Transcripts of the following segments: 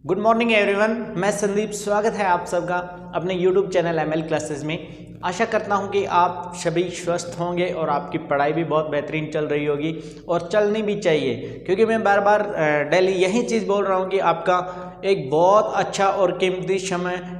Good morning everyone, मैं संदीप। स्वागत है आप सबका अपने यूट्यूब चैनल एमएल क्लासेस में। आशा करता हूं कि आप सभी स्वस्थ होंगे और आपकी पढ़ाई भी बहुत बेहतरीन चल रही होगी और चलनी भी चाहिए, क्योंकि मैं बार बार डेली यही चीज़ बोल रहा हूं कि आपका एक बहुत अच्छा और कीमती समय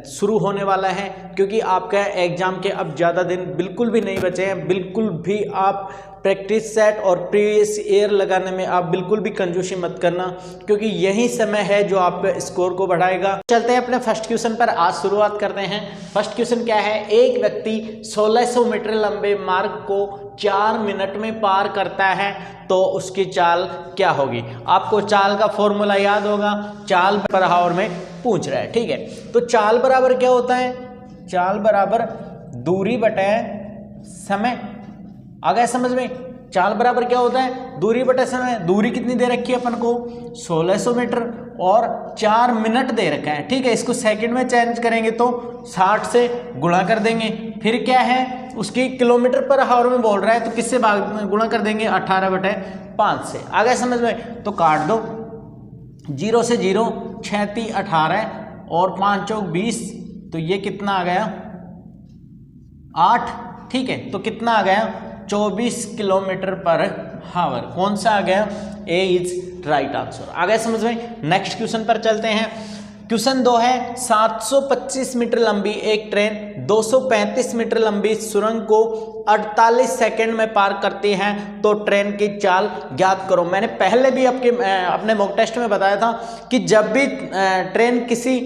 शुरू होने वाला है, क्योंकि आपका एग्ज़ाम के अब ज़्यादा दिन बिल्कुल भी नहीं बचे हैं। बिल्कुल भी आप प्रैक्टिस सेट और प्रीवियस ईयर लगाने में आप बिल्कुल भी कंजूसी मत करना, क्योंकि यही समय है जो आपके स्कोर को बढ़ाएगा। चलते हैं अपने फर्स्ट क्वेश्चन पर, आज शुरुआत करते हैं। फर्स्ट क्वेश्चन क्या है? एक व्यक्ति 1600 मीटर लंबे मार्ग को 4 मिनट में पार करता है तो उसकी चाल क्या होगी? आपको चाल का फॉर्मूला याद होगा, चाल पर आवर में पूछ रहा है, ठीक है। तो चाल बराबर क्या होता है? चाल बराबर दूरी बटे समय। आ गया समझ में? चाल बराबर क्या होता है? दूरी बटे समय। दूरी कितनी दे रखी है अपन को? 1600 मीटर और 4 मिनट दे रखा है, ठीक है। इसको सेकंड में चेंज करेंगे तो 60 से गुणा कर देंगे। फिर क्या है? उसकी किलोमीटर पर आवर में बोल रहा है, तो किससे गुणा कर देंगे? 18/5 से। आ गया समझ में? तो काट दो, 0 से 0, 6 × 3 = 18 और 5 × 4 = 20। तो ये कितना आ गया? 8, ठीक है। तो कितना आ गया? 24 किलोमीटर पर आवर। कौन सा आ गया? ए इज राइट आंसर। आ गया समझ में? नेक्स्ट क्वेश्चन पर चलते हैं। क्वेश्चन 2 है, 725 मीटर लंबी एक ट्रेन 235 मीटर लंबी सुरंग को 48 सेकंड में पार करती है, तो ट्रेन की चाल ज्ञात करो। मैंने पहले भी अपने मॉक टेस्ट में बताया था कि जब भी ट्रेन किसी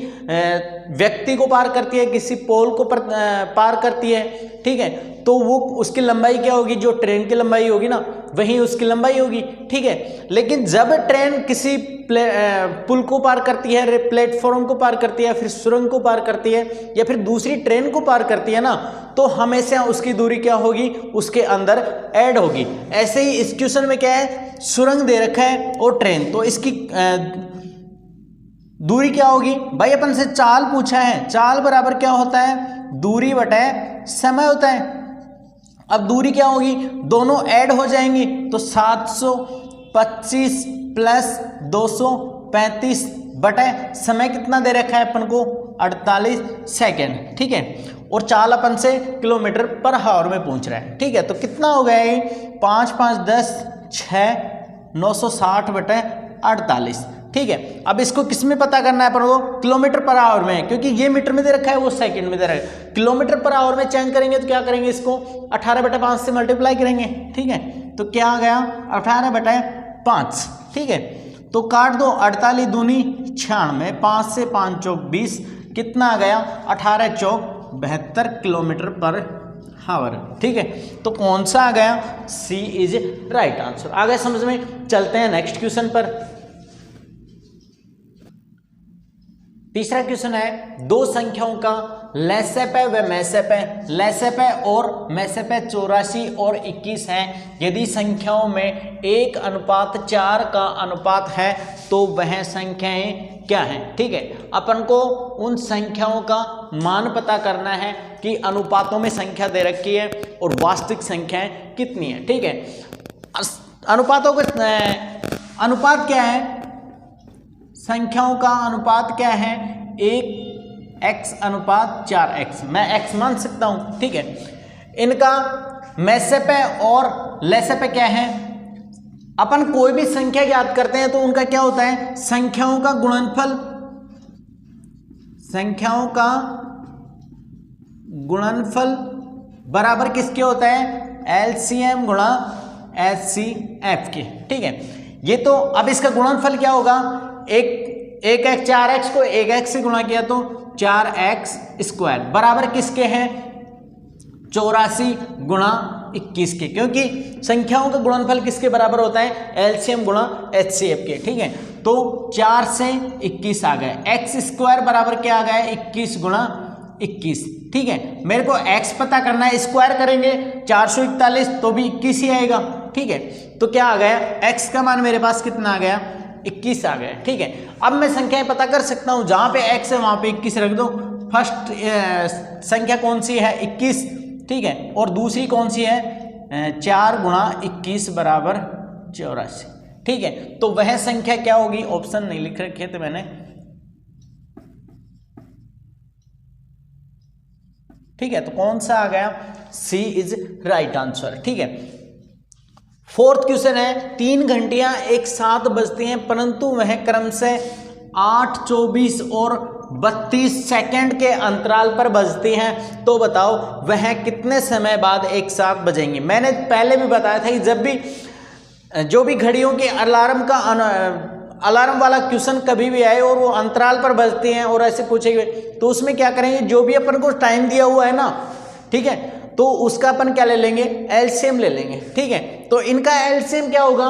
व्यक्ति को पार करती है, किसी पोल को पार करती है, ठीक है, तो वो उसकी लंबाई क्या होगी? जो ट्रेन की लंबाई होगी ना, वही उसकी लंबाई होगी, ठीक है। लेकिन जब ट्रेन किसी पुल को पार करती है, प्लेटफॉर्म को पार करती है, फिर सुरंग को पार करती है, या फिर दूसरी ट्रेन को पार करती है ना, तो हमेशा उसकी दूरी क्या होगी? उसके अंदर ऐड होगी। ऐसे ही इस क्वेश्चन में क्या है? सुरंग दे रखा है और ट्रेन, तो इसकी दूरी क्या होगी? भाई अपन से चाल पूछा है, चाल बराबर क्या होता है? दूरी बटे समय होता है। अब दूरी क्या होगी? दोनों ऐड हो जाएंगी, तो 725 प्लस 235 बटे समय कितना दे रखा है अपन को? 48 सेकेंड, ठीक है। और चाल अपन से किलोमीटर पर आवर में पूछ रहा है, ठीक है। तो कितना हो गया ये? 5 × 5 = 10, 6 960 बटे 48, ठीक है। अब इसको किस में पता करना है अपन को? किलोमीटर पर आवर में, क्योंकि ये मीटर में दे रखा है, वो सेकंड में दे रखा है। किलोमीटर पर आवर में चेंज करेंगे तो क्या करेंगे? इसको 18/5 से मल्टीप्लाई करेंगे, ठीक है। तो क्या आ गया? 18/5, ठीक है। तो काट दो, 48 दूनी 96, 5 से 5 × 4 = 20। कितना आ गया? 18 × 4 = 72 किलोमीटर पर आवर, ठीक है। तो कौन सा आ गया? सी इज राइट आंसर। आ गया समझ में? चलते हैं नेक्स्ट क्वेश्चन पर। तीसरा क्वेश्चन है, दो संख्याओं का लैसेपे व मैसेपे, लैसेपे और मैसेपे 84 और 21 है। यदि संख्याओं में 1:4 का अनुपात है तो वह संख्याएं क्या हैं? ठीक है, अपन को उन संख्याओं का मान पता करना है कि अनुपातों में संख्या दे रखी है और वास्तविक संख्याएं कितनी है, ठीक है। अनुपातों को अनुपात क्या है? संख्याओं का अनुपात क्या है? 1x/4x। मैं x मान सकता हूं, ठीक है। इनका मैसेपे और लैसेपे क्या है? अपन कोई भी संख्या ज्ञात करते हैं तो उनका क्या होता है? संख्याओं का गुणनफल, संख्याओं का गुणनफल बराबर किसके होता है? LCM गुणा HCF के, ठीक है। ये तो अब इसका गुणनफल क्या होगा? 1x 4x को 1x से गुणा किया तो 4x² बराबर किसके हैं? 84 गुणा 21 के, क्योंकि संख्याओं का गुणनफल किसके बराबर होता है? LCM गुणा HCF के, ठीक है। तो 4 से 21 आ गए। x² बराबर क्या आ गया? 21 गुणा 21, ठीक है। मेरे को x पता करना है, स्क्वायर करेंगे 441 तो भी 21 ही आएगा, ठीक है। तो क्या आ गया? x का मान मेरे पास कितना आ गया? 21 आ गया, ठीक है। अब मैं संख्याएं पता कर सकता हूं, जहां पे x है वहां पे 21 रख दो। फर्स्ट संख्या कौन सी है? 21, ठीक है। और दूसरी कौन सी है? 4 × 21 = 84, ठीक है, तो वह संख्या क्या होगी, ऑप्शन नहीं लिख रखे थे मैंने, ठीक है, तो कौन सा आ गया, सी इज राइट आंसर। ठीक है, फोर्थ क्वेश्चन है 3 घंटियां एक साथ बजती हैं परंतु वह क्रम से 8, 24 और 32 सेकंड के अंतराल पर बजती हैं, तो बताओ वह कितने समय बाद एक साथ बजेंगी। मैंने पहले भी बताया था कि जब भी जो भी घड़ियों के अलार्म वाला क्वेश्चन कभी भी आए और वो अंतराल पर बजती हैं और ऐसे पूछेंगे तो उसमें क्या करेंगे, जो भी अपन को टाइम दिया हुआ है ना, ठीक है, तो उसका अपन क्या ले लेंगे, एलसीएम ले लेंगे। ठीक है, तो इनका एलसीएम क्या होगा,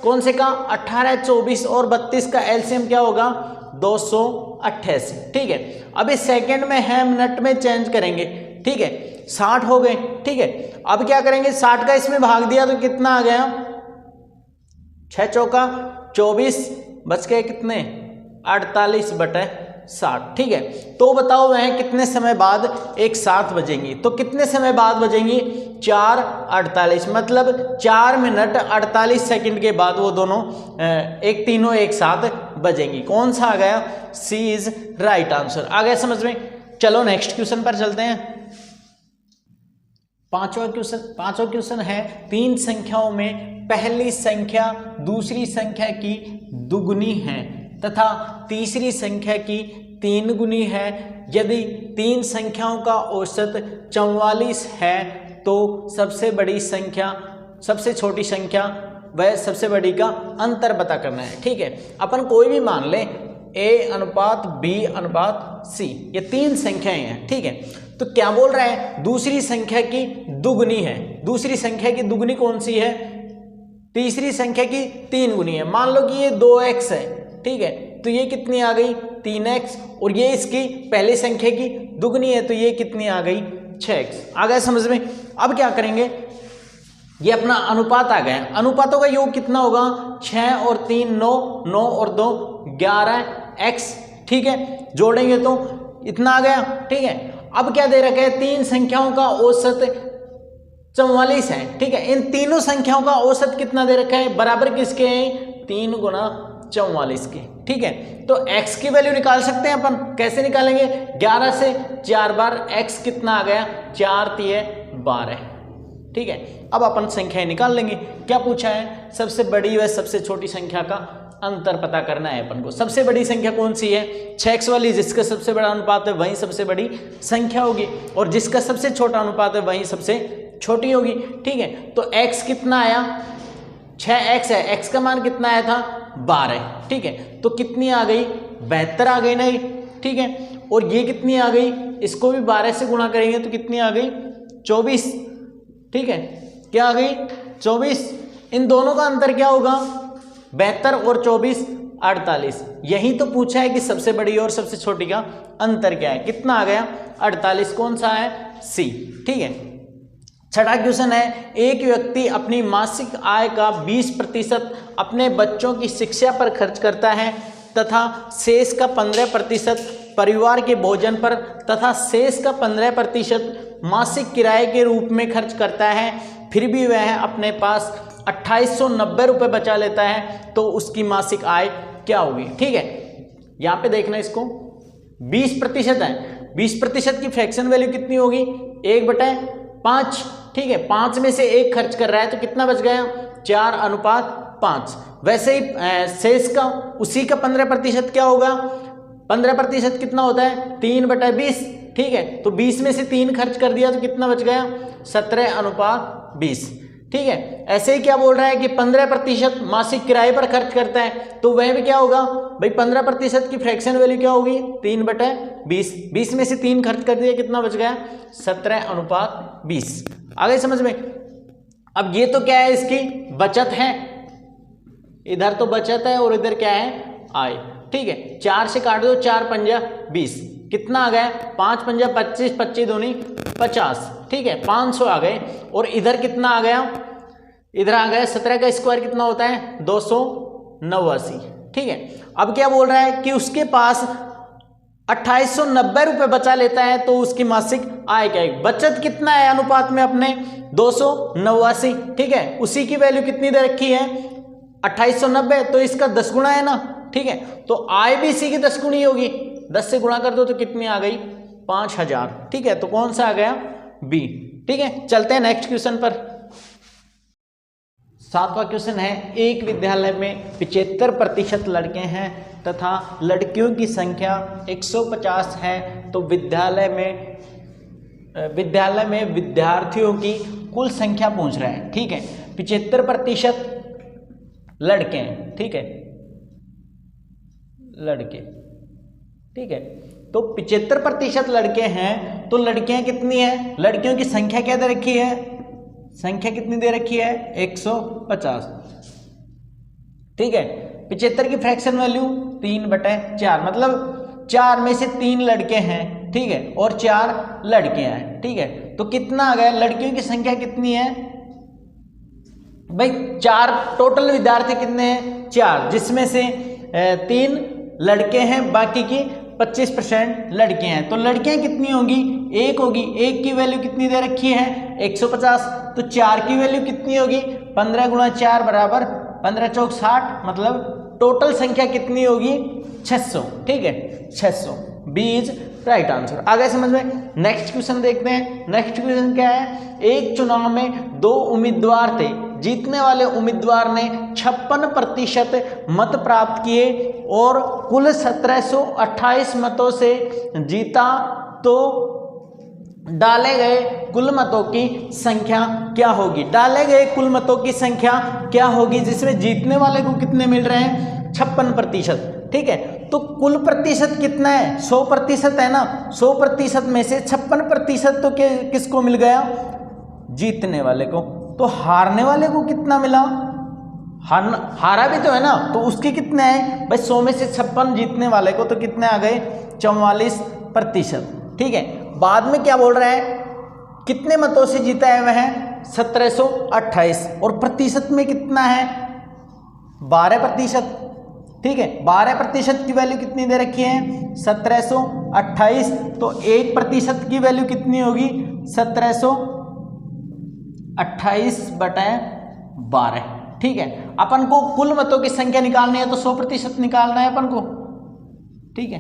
कौन से का, 18, 24 और 32 का एलसीएम क्या होगा, 288। ठीक है, अब इस सेकंड में है, मिनट में चेंज करेंगे। ठीक है, 60 हो गए। ठीक है, अब क्या करेंगे, 60 का इसमें भाग दिया तो कितना आ गया, 6 चौका 24, बच गए कितने, 48/60। ठीक है, तो बताओ वह कितने समय बाद एक साथ बजेंगी, तो कितने समय बाद बजेंगी, 4:48, मतलब 4 मिनट 48 सेकंड के बाद वो दोनों तीनों एक साथ बजेंगी। कौन सा आ गया, सी इज राइट आंसर। आ गया समझ में। चलो नेक्स्ट क्वेश्चन पर चलते हैं। पांचवा क्वेश्चन है 3 संख्याओं में पहली संख्या दूसरी संख्या की दुगुनी है तथा तीसरी संख्या की 3 गुनी है। यदि 3 संख्याओं का औसत 44 है तो सबसे बड़ी संख्या, सबसे छोटी संख्या वह सबसे बड़ी का अंतर पता करना है। ठीक है, अपन कोई भी मान ले A/B/C, ये 3 संख्याएं हैं। ठीक है, तो क्या बोल रहा है, दूसरी संख्या की दुगुनी है। दूसरी संख्या की दुगुनी कौन सी है, तीसरी संख्या की 3 गुनी है। मान लो कि ये 2x है। ठीक है, तो ये कितनी आ गई, 3x, और ये इसकी पहली संख्या की दुगनी है तो ये कितनी आ गई, 6x। आ गया समझ में। अब क्या करेंगे, ये अपना अनुपात आ गया, अनुपातों का योग कितना होगा, 6 और 3 9, 9 और 2 11x। ठीक है, जोड़ेंगे तो इतना आ गया। ठीक है, अब क्या दे रखा है, 3 संख्याओं का औसत 44 है। ठीक है, इन तीनों संख्याओं का औसत कितना दे रखा है, बराबर किसके हैं, 3 गुना 44 के। ठीक है, तो x की वैल्यू निकाल सकते हैं अपन, कैसे निकालेंगे, 11 से 4 बार x कितना आ गया, 4 3 12। ठीक है, अब अपन संख्याएं निकाल लेंगे। क्या पूछा है, सबसे बड़ी व सबसे छोटी संख्या का अंतर पता करना है अपन को। सबसे बड़ी संख्या कौन सी है, 6x वाली, जिसका सबसे बड़ा अनुपात है वही सबसे बड़ी संख्या होगी, और जिसका सबसे छोटा अनुपात है वही सबसे छोटी होगी। ठीक है, तो x कितना आया, 6x है, x का मान कितना आया था, 12। ठीक है, तो कितनी आ गई, 72 आ गई ना ये। ठीक है, और ये कितनी आ गई, इसको भी 12 से गुणा करेंगे तो कितनी आ गई, 24। ठीक है, क्या आ गई, 24। इन दोनों का अंतर क्या होगा, 72 और 24 48। यही तो पूछा है कि सबसे बड़ी और सबसे छोटी का अंतर क्या है, कितना आ गया, 48। कौन सा है, सी। ठीक है, छठा क्वेश्चन है, एक व्यक्ति अपनी मासिक आय का 20% अपने बच्चों की शिक्षा पर खर्च करता है तथा शेष का 15% परिवार के भोजन पर तथा शेष का 15% मासिक किराए के रूप में खर्च करता है, फिर भी वह अपने पास 2890 रुपये बचा लेता है, तो उसकी मासिक आय क्या होगी। ठीक है, यहाँ पे देखना, इसको 20% है, 20% की फ्रैक्शन वैल्यू कितनी होगी, 1/5। ठीक है, 5 में से 1 खर्च कर रहा है तो कितना बच गया, 4:5। वैसे ही शेष का, उसी का 15% क्या होगा, 15% कितना होता है, 3/20। ठीक है, तो 20 में से 3 खर्च कर दिया तो कितना बच गया, 17:20। ठीक है, ऐसे ही क्या बोल रहा है कि 15% मासिक किराए पर खर्च करता है, तो वह भी क्या होगा भाई, 15% की फ्रैक्शन वैल्यू क्या होगी, 3/20। 20 में से 3 खर्च कर दिया, कितना बच गया, 17:20। आ गई समझ में। अब ये तो क्या है, इसकी बचत है, इधर तो बचत है और इधर क्या है, आय। ठीक है, 4 से काट दो, 4 पंजा 20, कितना आ गया, 5 पंजा 25, 25 दूनी 50। ठीक है, 500 आ गए, और इधर कितना आ गया, इधर आ गया 17 का स्क्वायर कितना होता है, 289। ठीक है, अब क्या बोल रहा है कि उसके पास 2890 रुपये बचा लेता है, तो उसकी मासिक आय क्या है, बचत कितना है अनुपात में अपने, 289। ठीक है, उसी की वैल्यू कितनी दे रखी है, 2890, तो इसका 10 गुना है ना, ठीक है। तो आय भी इसी की 10 गुनी होगी, 10 से गुणा कर दो तो कितनी आ गई 5000, ठीक है। तो कौन सा आ गया बी, ठीक है। चलते हैं नेक्स्ट क्वेश्चन पर। 7वां क्वेश्चन है, एक विद्यालय में 75% लड़के हैं तथा लड़कियों की संख्या 150 है, तो विद्यालय में विद्यार्थियों की कुल संख्या पूछ रहा है, ठीक है। 75% लड़के हैं, ठीक है, लड़के, ठीक है। तो 75% लड़के हैं, तो लड़कियां कितनी है, लड़कियों की संख्या क्या दे रखी है, संख्या कितनी दे रखी है 150, ठीक है। 75 की फ्रैक्शन वैल्यू 3/4, मतलब 4 में से 3 लड़के हैं, ठीक है, और 4 लड़कियां हैं, ठीक है। तो कितना आ गया, लड़कियों की संख्या कितनी है भाई 4, टोटल विद्यार्थी कितने हैं 4, जिसमें से 3 लड़के हैं, बाकी की 25% लड़कियां हैं। तो लड़कियां कितनी होंगी, 1 होगी, 1 की वैल्यू कितनी दे रखी है 150, तो 4 की वैल्यू कितनी होगी 15 गुणा 4 बराबर 15 चौक 60, मतलब टोटल संख्या कितनी होगी 600, ठीक है, 600। B is right answer. आगे समझ में। नेक्स्ट क्वेश्चन देखते हैं। नेक्स्ट क्वेश्चन क्या है, एक चुनाव में 2 उम्मीदवार थे, जीतने वाले उम्मीदवार ने 56% मत प्राप्त किए और कुल 1728 मतों से जीता, तो डाले गए कुल मतों की संख्या क्या होगी, डाले गए कुल मतों की संख्या क्या होगी, जिसमें जीतने वाले को कितने मिल रहे हैं 56%, ठीक है। तो कुल प्रतिशत कितना है 100% है ना, 100% में से 56% तो किसको मिल गया, जीतने वाले को। तो हारने वाले को कितना मिला, हारा भी तो है ना, तो उसके कितने हैं भाई 100 में से 56, जीतने वाले को तो कितने आ गए 44%, ठीक है। बाद में क्या बोल रहा है, कितने मतों से जीता है वह 1728, और प्रतिशत में कितना है 12%, ठीक है। 12% की वैल्यू कितनी दे रखी है 1728, तो 1% की वैल्यू कितनी होगी 1728/12, ठीक है। अपन को कुल मतों की संख्या निकालनी है, तो 100% निकालना है अपन को, ठीक है।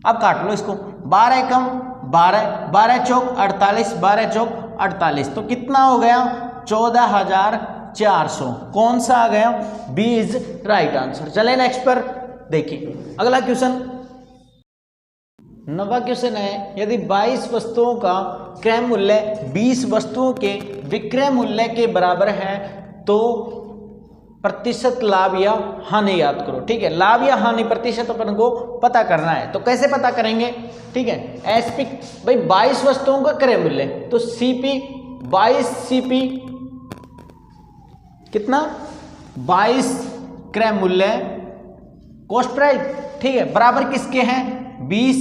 अब काट लो इसको, 12 कम 12, 12 चौक 48, 12 चौक 48, तो कितना हो गया 14400, कौन सा आ गया, बी इज राइट आंसर। चले नेक्स्ट पर देखिए अगला क्वेश्चन। 9वां क्वेश्चन है, यदि 22 वस्तुओं का क्रय मूल्य 20 वस्तुओं के विक्रय मूल्य के बराबर है, तो प्रतिशत लाभ या हानि याद करो, ठीक है। लाभ या हानि प्रतिशत अपन को पता करना है, तो कैसे पता करेंगे, ठीक है। एसपी भाई 22 वस्तुओं का क्रय मूल्य, तो सीपी 22 सीपी कितना 22 क्रय मूल्य कॉस्ट प्राइस, ठीक है, बराबर किसके हैं 20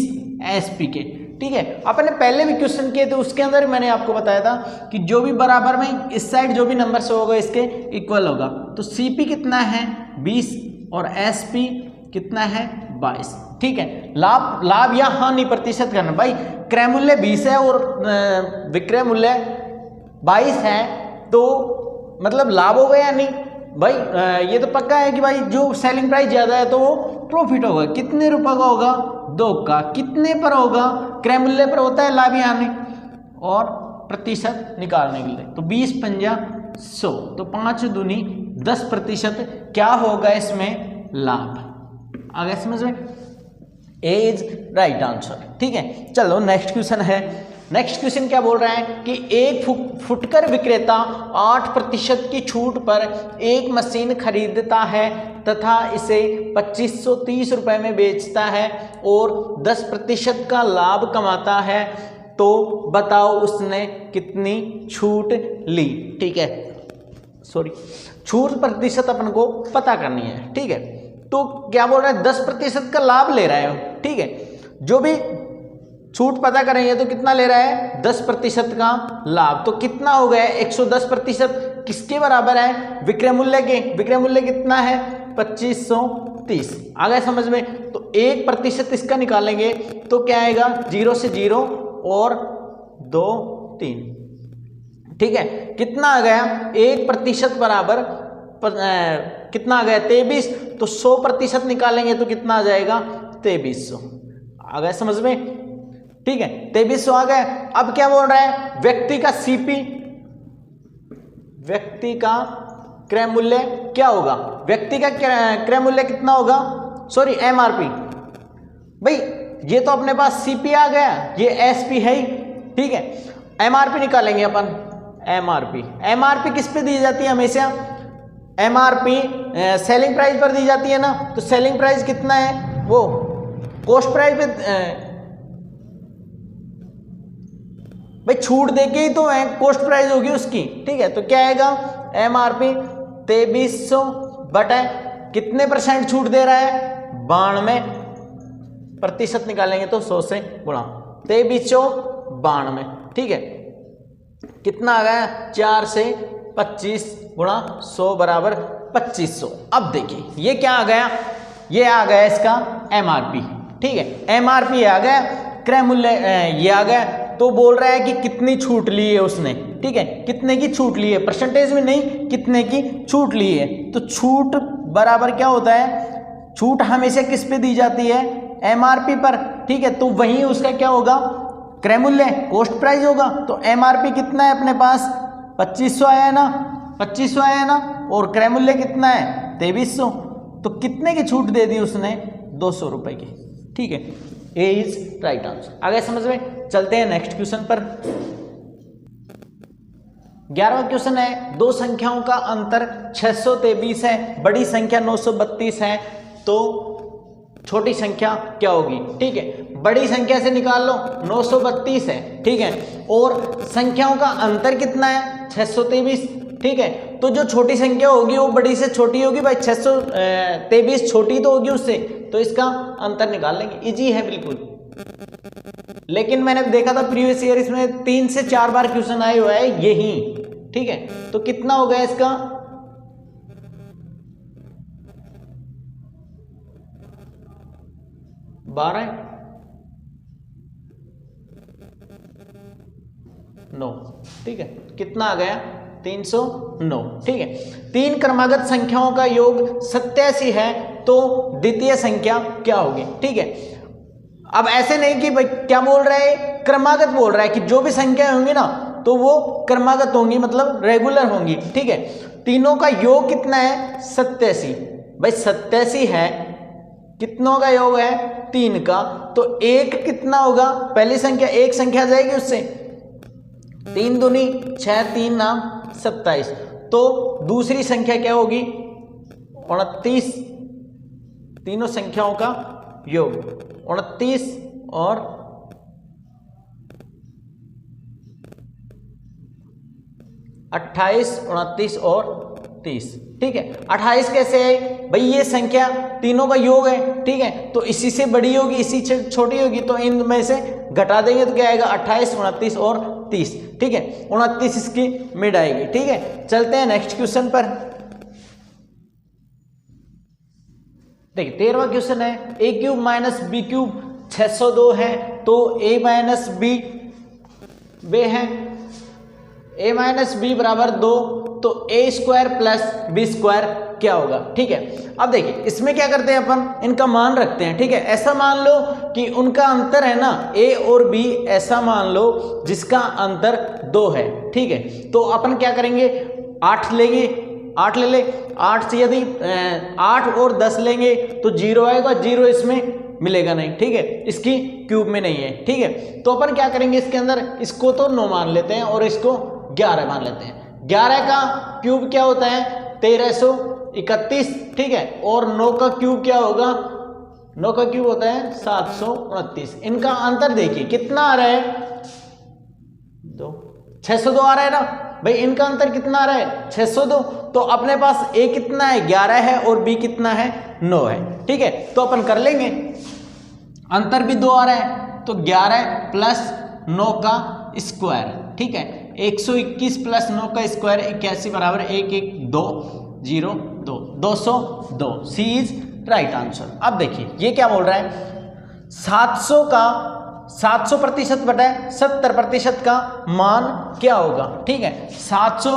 एसपी के, ठीक है। अपन ने पहले भी क्वेश्चन किए थे, उसके अंदर मैंने आपको बताया था कि जो भी बराबर में इस साइड जो भी नंबर से होगा इसके इक्वल होगा। तो सीपी कितना है 20 और एसपी कितना है 22, ठीक है। लाभ या हानि प्रतिशत करना, भाई क्रय मूल्य 20 है और विक्रय मूल्य 22 है, तो मतलब लाभ होगा या नहीं भाई, ये तो पक्का है कि भाई जो सेलिंग प्राइस ज़्यादा है तो वो प्रॉफिट होगा। कितने रुपए का होगा 2 का, कितने पर होगा क्रय मूल्य पर होता है लाभ या हानि, और प्रतिशत निकालने के लिए तो 20 पंजा 100, तो 5 दूनी 10% क्या होगा इसमें लाभ। आगे समझ में, ए इज राइट आंसर, ठीक है। चलो नेक्स्ट क्वेश्चन है। नेक्स्ट क्वेश्चन क्या बोल रहा है कि एक फुटकर विक्रेता 8% की छूट पर एक मशीन खरीदता है तथा इसे 2530 रुपये में बेचता है और 10% का लाभ कमाता है, तो बताओ उसने कितनी छूट ली, ठीक है। सॉरी, छूट प्रतिशत अपन को पता करनी है, ठीक है। तो क्या बोल रहा है 10% का लाभ ले रहा है, ठीक है। जो भी छूट पता करेंगे तो कितना ले रहा है 10% का लाभ, तो कितना हो गया 110% किसके बराबर है विक्रय मूल्य के, विक्रय मूल्य कितना है 2530। आ गया समझ में। तो 1% इसका निकालेंगे तो क्या आएगा 0 से 0 और 2 3, ठीक है, कितना आ गया 1% बराबर कितना आ गया 23, तो 100% निकालेंगे तो कितना आ जाएगा 2300। आ गया समझ में? ठीक है, 2300 आ गया। अब क्या बोल रहा है, व्यक्ति का सीपी, व्यक्ति का क्रय मूल्य क्या होगा, व्यक्ति का क्रय मूल्य कितना होगा, सॉरी एमआरपी। भाई ये तो अपने पास सीपी आ गया, ये एसपी है ही, ठीक है। एमआरपी निकालेंगे अपन, एमआरपी, एमआरपी किस पे दी जाती है हमेशा, एमआरपी सेलिंग प्राइस पर दी जाती है ना, तो सेलिंग प्राइस कितना है, वो कॉस्ट प्राइस पे भाई छूट देके ही तो है, कॉस्ट प्राइस होगी उसकी, ठीक है। तो क्या आएगा, एमआरपी 2300 बटा कितने % छूट दे रहा है, 92% निकालेंगे तो 100 से गुणा, 2392, ठीक है। कितना आ गया, 4 से 25 गुणा 100 बराबर 2500। अब देखिए ये क्या आ गया, ये आ गया इसका एमआरपी, ठीक है। एमआरपी आ गया, क्रय मूल्य ये आ गया। तो बोल रहा है कि कितनी छूट ली है उसने, ठीक है, कितने की छूट ली है, परसेंटेज में नहीं, कितने की छूट ली है। तो छूट बराबर क्या होता है, छूट हमेशा किस पे दी जाती है, एमआरपी पर, ठीक है। तो वहीं उसका क्या होगा, क्रय मूल्य कॉस्ट प्राइस होगा। तो एमआरपी कितना है अपने पास, 2500 आया है ना, 2500 आया है ना, और क्रय मूल्य कितना है 2300, तो कितने की छूट दे दी उसने, 200 रुपए की, ठीक है। ए इज राइट आंसर। आगे समझ में, चलते हैं नेक्स्ट क्वेश्चन पर। 11वां क्वेश्चन है, दो संख्याओं का अंतर 623 है, बड़ी संख्या 932 है, तो छोटी संख्या क्या होगी, ठीक है। बड़ी संख्या से निकाल लो, 932 है, ठीक है, और संख्याओं का अंतर कितना है 623, ठीक है। तो जो छोटी संख्या होगी वो बड़ी से छोटी होगी भाई, 623 छोटी तो होगी उससे, तो इसका अंतर निकाल लेंगे, इजी है बिल्कुल। लेकिन मैंने देखा था प्रीवियस ईयर इसमें 3 से 4 बार क्वेश्चन आए हुआ है यही, ठीक है। तो कितना हो गया इसका, 12 9, ठीक है। कितना आ गया 309, ठीक है। 3 क्रमागत संख्याओं का योग 87 है, तो द्वितीय संख्या क्या होगी, ठीक है। अब ऐसे नहीं कि भाई क्या बोल रहा है, क्रमागत बोल रहा है कि जो भी संख्या होंगी ना तो वो क्रमागत होंगी, मतलब रेगुलर होंगी, ठीक है। तीनों का योग कितना है 87, भाई 87 है, कितनों का योग है 3 का, तो एक कितना होगा, पहली संख्या एक संख्या जाएगी उससे, 3 दूनी 6, 3 नाम 27, तो दूसरी संख्या क्या होगी 29, तीनों संख्याओं का योग 29 और 28, 29 और 30, ठीक है। 28 कैसे है भाई, ये संख्या तीनों का योग है, ठीक है, तो इसी से बड़ी होगी इसी से छोटी होगी, तो इन में से घटा देंगे तो क्या आएगा 28, 29 और 30, ठीक है। 29 इसकी मिड आएगी, ठीक है। चलते हैं नेक्स्ट क्वेश्चन पर। देखिए 13वां क्वेश्चन है, a cube minus b cube 602 है, तो a माइनस बी वे है, a माइनस बी बराबर 2, तो a square plus b square क्या होगा, ठीक है। अब देखिए इसमें क्या करते हैं अपन, इनका मान रखते हैं, ठीक है। ऐसा मान लो कि उनका अंतर है ना a और b, ऐसा मान लो जिसका अंतर 2 है, ठीक है। तो अपन क्या करेंगे, 8 लेंगे, 8 ले ले, 8 से यदि 8 और 10 लेंगे तो 0 आएगा, 0 इसमें मिलेगा नहीं, ठीक है, इसकी क्यूब में नहीं है, ठीक है। तो अपन क्या करेंगे इसके अंदर, इसको तो 9 मान लेते हैं और इसको 11 मान लेते हैं। 11 का क्यूब क्या होता है 1331, ठीक है, और 9 का क्यूब क्या होगा, 9 का क्यूब होता है 729। इनका अंतर देखिए कितना आ रहा है, 602 आ रहा है ना भाई, इनका अंतर कितना आ रहा है 602, तो अपने पास a कितना है 11 है और b कितना है 9 है, ठीक है। तो अपन कर लेंगे, अंतर भी 2 आ रहा है, तो 11 प्लस 9 का स्क्वायर, ठीक है, 121 प्लस 9 का स्क्वायर 81 बराबर 11202, 202, सी इज राइट आंसर। अब देखिए ये क्या बोल रहा है, 700 का 700% बटा 70% का मान क्या होगा। ठीक है, 700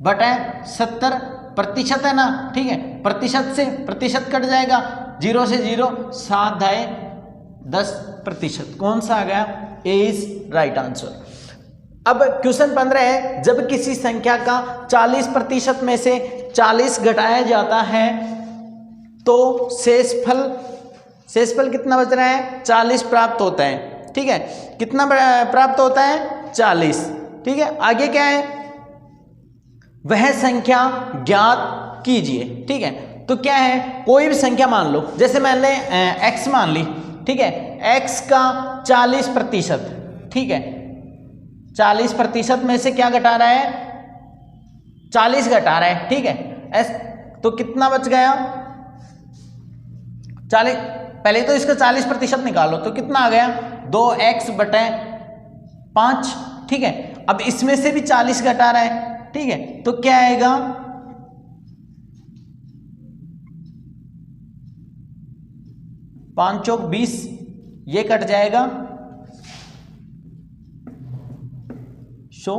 बटा 70% है ना। ठीक है, प्रतिशत से प्रतिशत कट जाएगा, 0 से 0, 7/10%। कौन सा आ गया? ए इज राइट आंसर। अब क्वेश्चन 15 है, जब किसी संख्या का 40% में से 40 घटाया जाता है तो शेषफल कितना बच रहा है? 40 प्राप्त होता है। ठीक है, कितना प्राप्त होता है? 40। ठीक है, आगे क्या है? वह संख्या ज्ञात कीजिए। ठीक है, तो क्या है? कोई भी संख्या मान लो, जैसे मैंने x मान ली। ठीक है, x का 40%। ठीक है, 40% में से क्या घटा रहा है? 40 घटा रहा है। ठीक है, तो कितना बच गया? 40। पहले तो इसका 40% निकालो, तो कितना आ गया? 2x बटे 5। ठीक है, अब इसमें से भी 40 घटा रहा है। ठीक है, तो क्या आएगा? 5 चौक 20, ये कट जाएगा 100।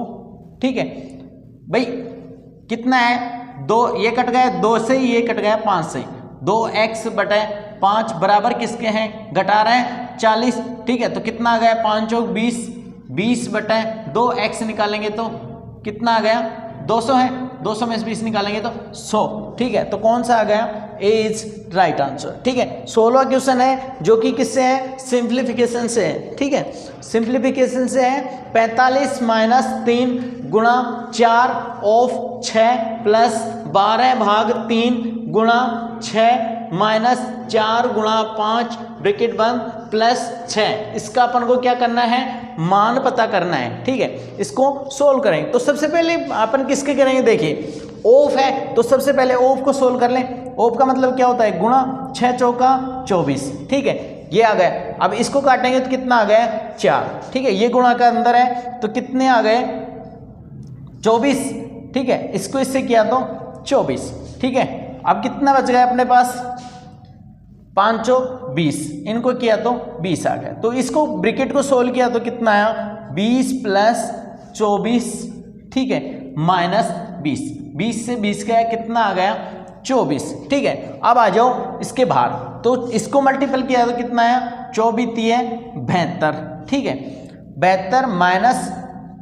ठीक है भाई, कितना है? 2, ये कट गया 2 से, ये कट गया 5 से। 2x बटे 5 बराबर किसके हैं? घटा रहे हैं 40। ठीक है, तो कितना आ गया? 5 चौक 20, 20 बटे 2x निकालेंगे तो कितना आ गया? 200 है। 200 में से 20 निकालेंगे तो 100। ठीक है, तो कौन सा आ गया? ए इज राइट आंसर। ठीक है, 16वां क्वेश्चन है जो कि किससे है? सिंप्लीफिकेशन से है। ठीक है, सिंप्लीफिकेशन से है। 45 - 3 गुणा 4 ऑफ 6 प्लस 12/3 गुणा 6 माइनस 4 गुणा 5 ब्रैकेट बंद प्लस 6। इसका अपन को क्या करना है? मान पता करना है। ठीक है, इसको सोल्व करेंगे। तो सबसे पहले अपन किसके करेंगे? देखिए, ऑफ है तो सबसे पहले ऑफ को सोल्व कर लें। ऑफ का मतलब क्या होता है? गुणा 6 चौका 24। ठीक है, ये आ गया। अब इसको काटेंगे तो कितना आ गया? 4। ठीक है, ये गुणा का अंदर है तो कितने आ गए? 24। ठीक है, इसको इससे किया तो 24। ठीक है, अब कितना बच गया अपने पास? 5 चौक 20, इनको किया तो 20 आ गया। तो इसको ब्रैकेट को सोल्व किया तो कितना आया? 20 + 24। ठीक है, माइनस 20। 20 से 20 गया, कितना आ गया? 24। ठीक है, अब आ जाओ इसके बाहर, तो इसको मल्टीपल किया तो कितना आया? 24 × 72। ठीक है, 72 माइनस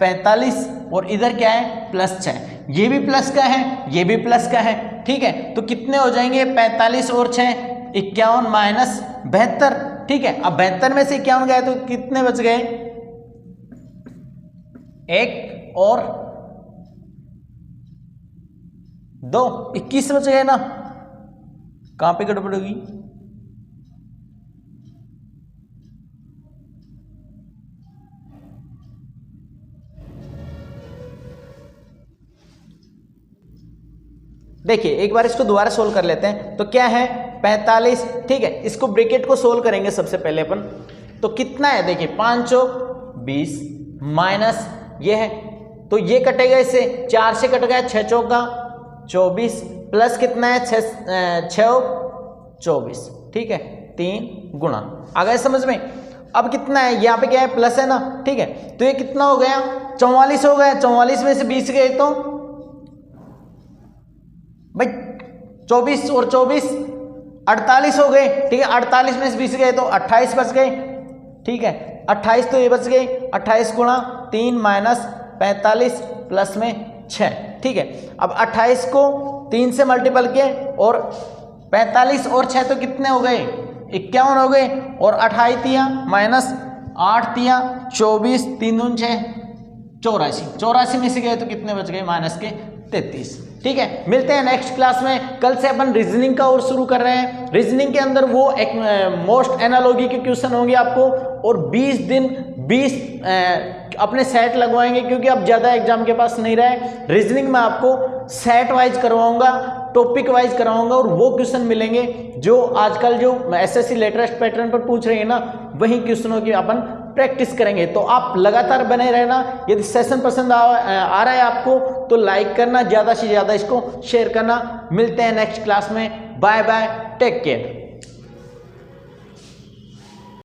45 और इधर क्या है? +6। ये भी प्लस का है, ये भी प्लस का है। ठीक है, तो कितने हो जाएंगे? 45 और 6 51 माइनस 72। ठीक है, अब 72 में से 51 गए तो कितने बच गए? 1 और 2, 21 बच गए ना। कहां पे गड़बड़ होगी? देखिए, एक बार इसको दोबारा सोल्व कर लेते हैं। तो क्या है? 45। ठीक है, इसको ब्रैकेट को सोल्व करेंगे सबसे पहले अपन। तो कितना है? देखिए, 5 चौक 20 माइनस ये है तो ये कटेगा, इससे 4 से कट गया, 6 चौका 24 प्लस कितना है? 6 24। ठीक है, 3 गुणा। आ गया समझ में? अब कितना है? यहाँ पे क्या है? प्लस है ना। ठीक है, तो ये कितना हो गया? 44 हो गया। 44 में से 20 गए तो भाई 24 और 24 48 हो गए। ठीक है, 48 में से 20 गए तो 28 बच गए। ठीक है, 28 तो ये बच गए। 28 गुणा 3 माइनस 45 प्लस में 6। ठीक है, अब 28 को 3 से मल्टीपल किए और 45 और 6 तो कितने हो गए? 51 हो गए। और 28 तिया माइनस 8 तिया 24, 3 दून 6 84। 84 में से गए तो कितने बच गए? माइनस के 33। ठीक है, मिलते हैं नेक्स्ट क्लास में। कल से अपन रीजनिंग का और शुरू कर रहे हैं। रीजनिंग के अंदर वो एक मोस्ट एनालॉजी के क्वेश्चन होंगे आपको, और 20 दिन 20 अपने सेट लगवाएंगे, क्योंकि अब ज़्यादा एग्जाम के पास नहीं रहे। रीजनिंग में आपको सेट वाइज करवाऊंगा, टॉपिक वाइज करवाऊंगा, और वो क्वेश्चन मिलेंगे जो आजकल जो एसएससी लेटेस्ट पैटर्न पर पूछ रहे हैं ना, वही क्वेश्चनों की अपन प्रैक्टिस करेंगे। तो आप लगातार बने रहना। यदि सेशन पसंद आ रहा है आपको तो लाइक करना, ज़्यादा से ज़्यादा इसको शेयर करना। मिलते हैं नेक्स्ट क्लास में। Bye bye, take care.